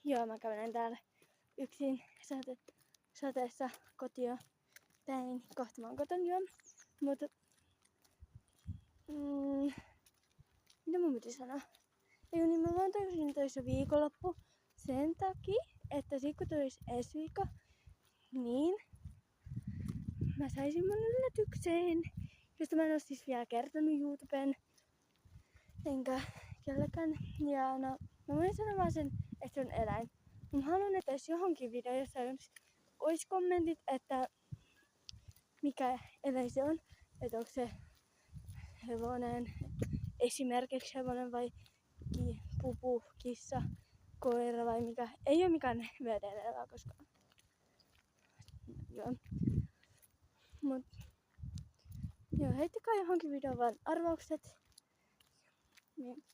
Joo, mä kävelen täällä yksin sateessa kotia päin. Kohta mä oon koton joo. Mutta mitä mun piti sanoa? Eikö niin mä vaan tajusin toissa viikonloppu sen takia, että sit kun tulisi ensi viikko, niin mä saisin mun yllätykseen, josta mä en oo siis vielä kertonut YouTubeen. Enkä kellekään. Ja no, mä voin sanoa vaan sen, että se on eläin. Mä haluan, että jos johonkin videossa olisi kommentit, että mikä eläin se on. Että onko se hevonen, esimerkiksi hevonen vai pupu, kissa, koira vai mikä. Ei oo mikään vedenelävä koskaan. Joo. Mut joo, heittäkää johonkin videoon vaan arvaukset. Niin.